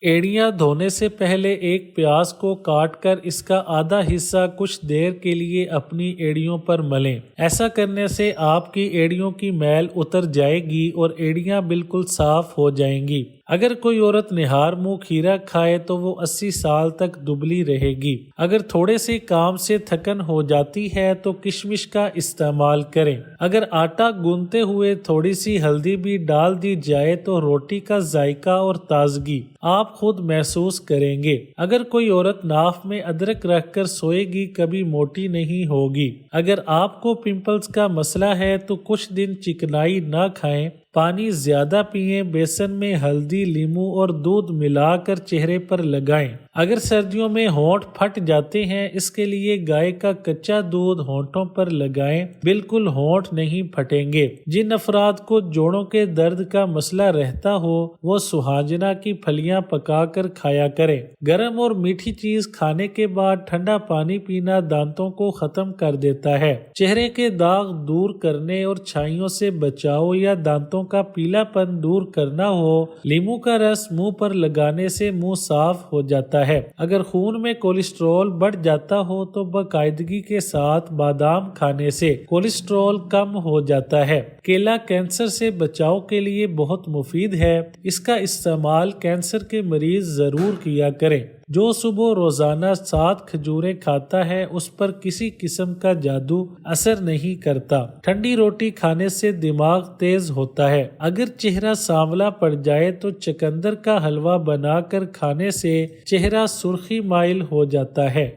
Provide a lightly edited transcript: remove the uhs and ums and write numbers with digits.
ایڑیاں دھونے سے پہلے ایک پیاز کو کاٹ کر اس کا آدھا حصہ کچھ دیر کے لیے اپنی ایڑیوں پر ملیں۔ ایسا کرنے سے آپ کی ایڑیوں کی میل اتر جائے گی اور ایڑیاں بالکل صاف ہو جائیں گی۔ اگر کوئی عورت نہار منہ کھیرا کھائے تو وہ 80 سال تک دبلی رہے گی۔ اگر تھوڑے سے کام سے تھکن ہو جاتی ہے تو کشمش کا استعمال کریں۔ اگر آٹا گوندتے ہوئے تھوڑی سی ہلدی بھی ڈال دی جائے تو روٹی کا ذائقہ اور تازگی آپ خود محسوس کریں گے۔ اگر کوئی عورت ناف میں ادرک رکھ کر سوئے گی کبھی موٹی نہیں ہوگی۔ اگر آپ کو پمپلز کا مسئلہ ہے تو کچھ دن چکنائی نہ کھائیں، پانی زیادہ پئیں، بیسن میں ہلدی، لیموں اور دودھ ملا کر چہرے پر لگائیں۔ اگر سردیوں میں ہونٹ پھٹ جاتے ہیں، اس کے لیے گائے کا کچا دودھ ہونٹوں پر لگائیں، بالکل ہونٹ نہیں پھٹیں گے۔ جن افراد کو جوڑوں کے درد کا مسئلہ رہتا ہو وہ سہاجنا کی پھلیاں پکا کر کھایا کریں۔ گرم اور میٹھی چیز کھانے کے بعد ٹھنڈا پانی پینا دانتوں کو ختم کر دیتا ہے۔ چہرے کے داغ دور کرنے اور چھائیوں سے بچاؤ یا دانتوں کا پیلا پن دور کرنا ہو، لیموں کا رس منہ پر لگانے سے منہ صاف ہو جاتا ہے۔ اگر خون میں کولیسٹرول بڑھ جاتا ہو تو باقاعدگی کے ساتھ بادام کھانے سے کولیسٹرول کم ہو جاتا ہے۔ کیلا کینسر سے بچاؤ کے لیے بہت مفید ہے، اس کا استعمال کینسر کے مریض ضرور کیا کریں۔ جو صبح روزانہ 7 کھجوریں کھاتا ہے اس پر کسی قسم کا جادو اثر نہیں کرتا۔ ٹھنڈی روٹی کھانے سے دماغ تیز ہوتا ہے۔ اگر چہرہ سانولا پڑ جائے تو چقندر کا حلوہ بنا کر کھانے سے چہرہ سرخی مائل ہو جاتا ہے۔